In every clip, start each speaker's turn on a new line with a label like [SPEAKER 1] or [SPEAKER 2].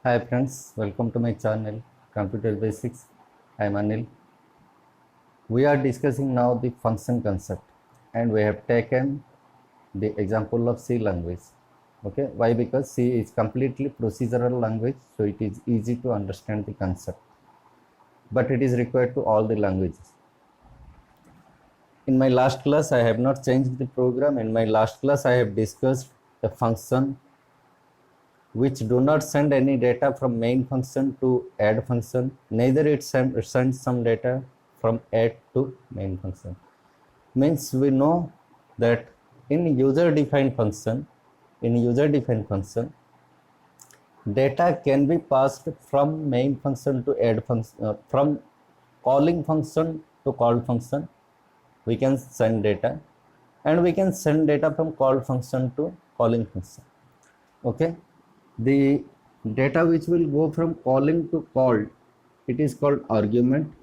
[SPEAKER 1] Hi friends, welcome to my channel Computer Basics. I am Anil. We are discussing now the function concept and we have taken the example of C language. Okay, why? Because C is completely procedural language, so it is easy to understand the concept, but it is required to all the languages. In my last class, I have not changed the program. In my last class, I have discussed a function which do not send any data from main function to add function, neither it sends some data from add to main function. Means we know that in user defined function, data can be passed from main function to add function, from calling function to called function. We can send data, and we can send data from called function to calling function. Okay, the data which will go from calling to called, it is called argument,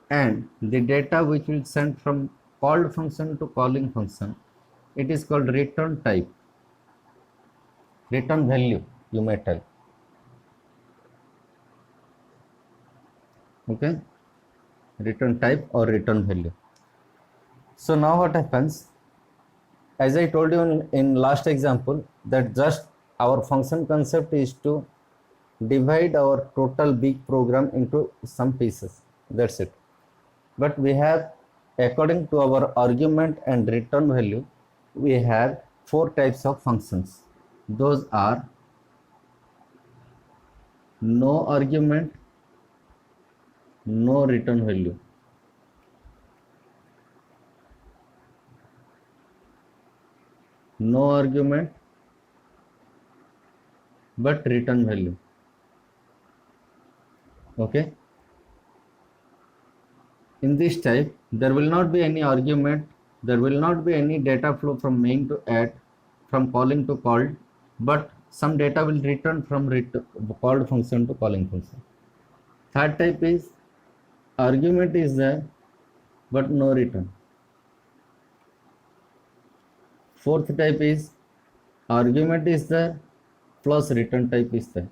[SPEAKER 1] and the data which will send from called function to calling function, it is called return type, return value, you may tell. Okay, return type or return value. So now what happens, as I told you in last example, that just our function concept is to divide our total big program into some pieces. That's it. But we have, according to our argument and return value, we have four types of functions. Those are no argument, no return value. No argument but return value. Okay. In this type, there will not be any argument, there will not be any data flow from main to add, from calling to called, but some data will return from called function to calling function. Third type is argument is there but no return. Fourth type is argument is there plus return type is there.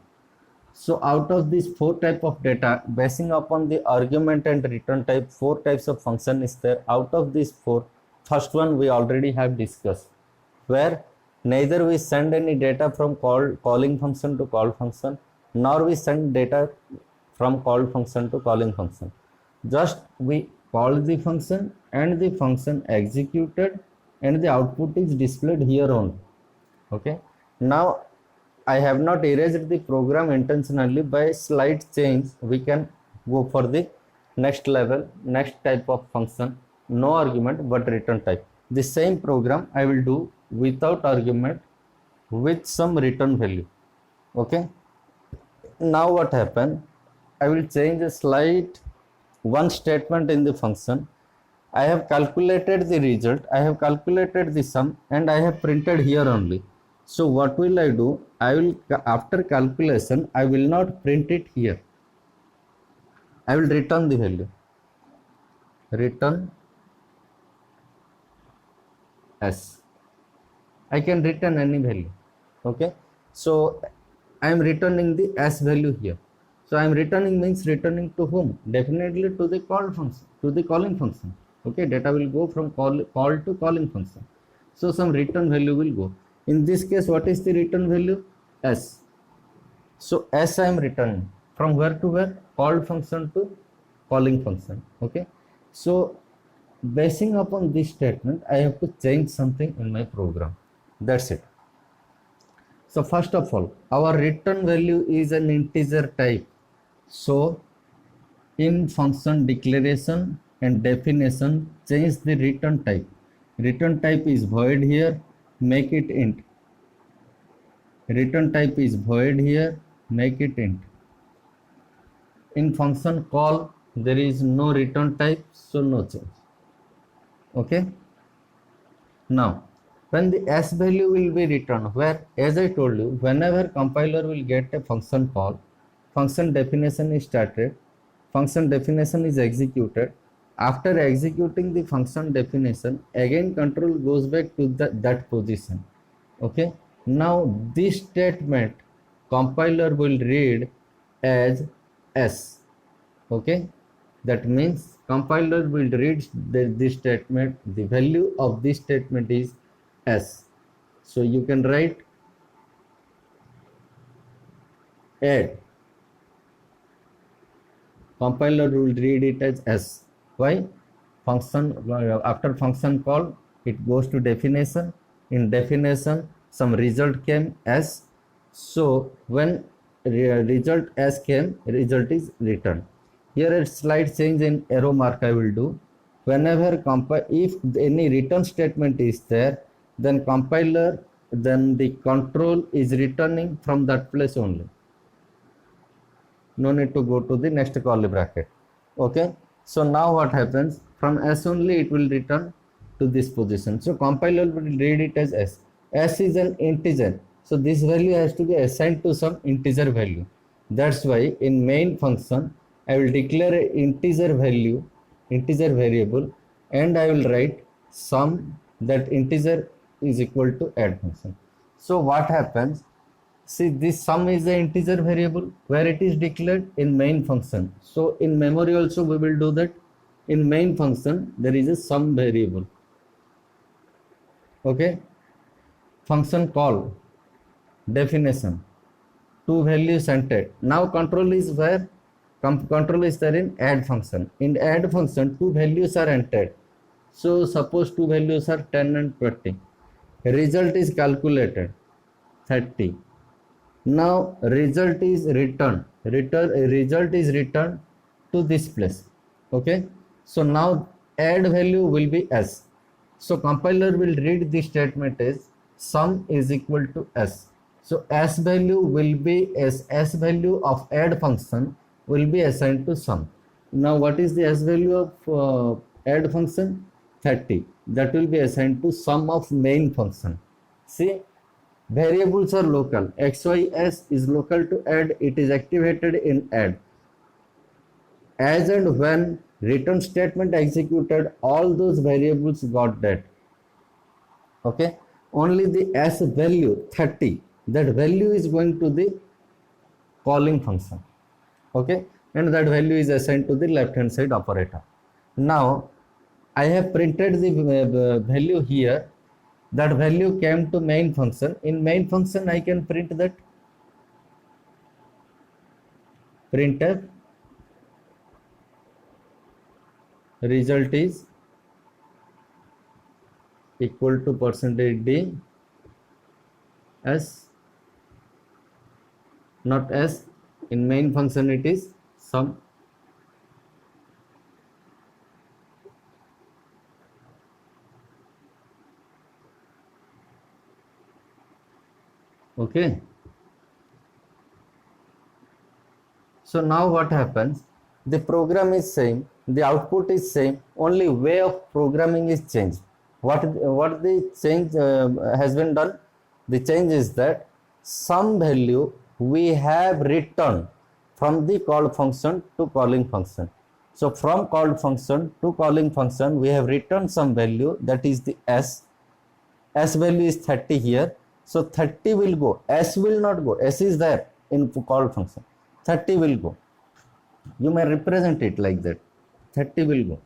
[SPEAKER 1] So out of these four type of data, basing upon the argument and return type, four types of function is there. Out of these four, first one we already have discussed, where neither we send any data from calling function to call function, nor we send data from called function to calling function. Just we call the function and the function executed and the output is displayed here only. Okay. Now I have not erased the program intentionally. By slight change we can go for the next level, next type of function, no argument but return type. The same program I will do without argument with some return value. Okay. Now what happen, I will change a slight one statement in the function. I have calculated the result, I have calculated the sum, and I have printed here only. So what will I do? I will, after calculation, I will not print it here. I will return the value. Return S. I can return any value. Okay. So I am returning the S value here. So I am returning means returning to whom? Definitely to the call function, to the calling function. Okay, data will go from call to calling function. So some return value will go. In this case, what is the return value? S. So S I am returning from where to where? Called function to calling function. Okay. So basing upon this statement, I have to change something in my program. That's it. So first of all, our return value is an integer type. So in function declaration and definition, change the return type. Return type is void here, make it int. Return type is void here, make it int. In function call, there is no return type, so no change. Okay. Now, when the S value will be returned, where, as I told you, whenever compiler will get a function call, function definition is started, function definition is executed. After executing the function definition, again control goes back to that position. Okay, now this statement compiler will read as s. Okay, that means compiler will read this statement, the value of this statement is s. So you can write add, compiler will read it as s. Why? Function, after function call it goes to definition, in definition some result came s. So when result s came, result is returned. Here a slight change in arrow mark I will do. Whenever if any return statement is there, then compiler, then the control is returning from that place only. No need to go to the next curly bracket. Okay, so now what happens, from s only it will return to this position. So compiler will read it as s. S is an integer, so this value has to be assigned to some integer value. That's why in main function I will declare an integer value, integer variable, and I will write sum, that integer is equal to add function. So what happens, see, this sum is the integer variable where it is declared in main function. So in memory also we will do that. In main function there is a sum variable. Okay, function call, definition, two values entered. Now control is where? Control is there in add function. In add function two values are entered. So suppose two values are 10 and 20. Result is calculated 30. Now result is returned. Result is returned to this place. Okay, so now add value will be s. So compiler will read this statement as sum is equal to s. So s value will be s value of add function will be assigned to sum. Now what is the s value of add function? 30. That will be assigned to sum of main function. See, variables are local. XYS is local to add. It is activated in add. As and when return statement executed, all those variables got that. Okay. Only the S value 30, that value is going to the calling function. Okay. And that value is assigned to the left hand side operator. Now I have printed the value here. That value came to main function. In main function I can print that printf result is equal to %d s, not s. In main function it is sum. Okay, so now what happens, the program is same, the output is same, only way of programming is changed. What the change has been done? The change is that some value we have returned from the called function to calling function. So from called function to calling function we have returned some value, that is the s. S value is 30 here. So 30 will go, s will not go, s is there in called function, 30 will go. You may represent it like that, 30 will go.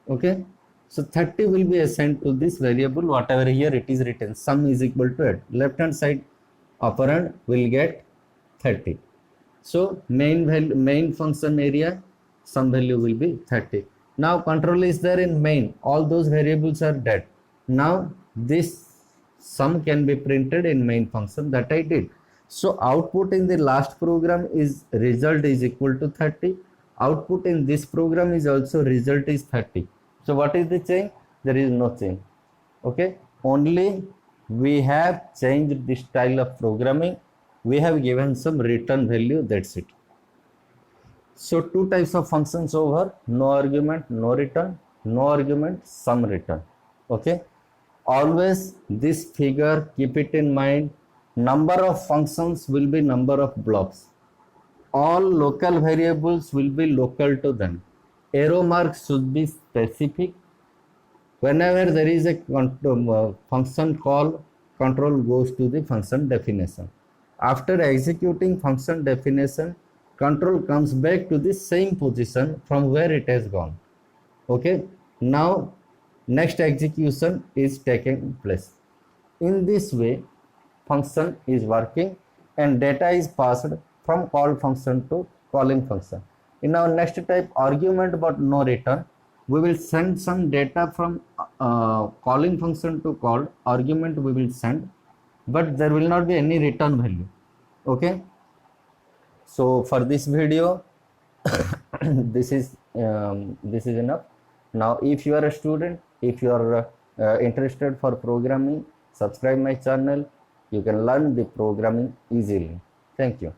[SPEAKER 1] Okay, so 30 will be assigned to this variable, whatever here it is written, sum is equal to add. Left hand side operand will get 30. So main function area, sum value will be 30. Now control is there in main, all those variables are dead. Now this sum can be printed in main function, that I did. So output in the last program is result is equal to 30. Output in this program is also result is 30. So what is the change? There is no change. Okay, only we have changed the style of programming. We have given some return value, that's it. So two types of functions over, no argument, no return, no argument, some return. Okay, always this figure, keep it in mind, number of functions will be number of blocks. All local variables will be local to them. Arrow marks should be specific. Whenever there is a function call, control goes to the function definition. After executing function definition, control comes back to the same position from where it has gone. Okay, now next execution is taking place. In this way, function is working and data is passed from call function to calling function. In our next type, argument but no return, we will send some data from calling function to called argument we will send, but there will not be any return value. Okay, so for this video this is enough. Now if you are a student, if you are interested for programming, subscribe my channel. You can learn the programming easily. Thank you.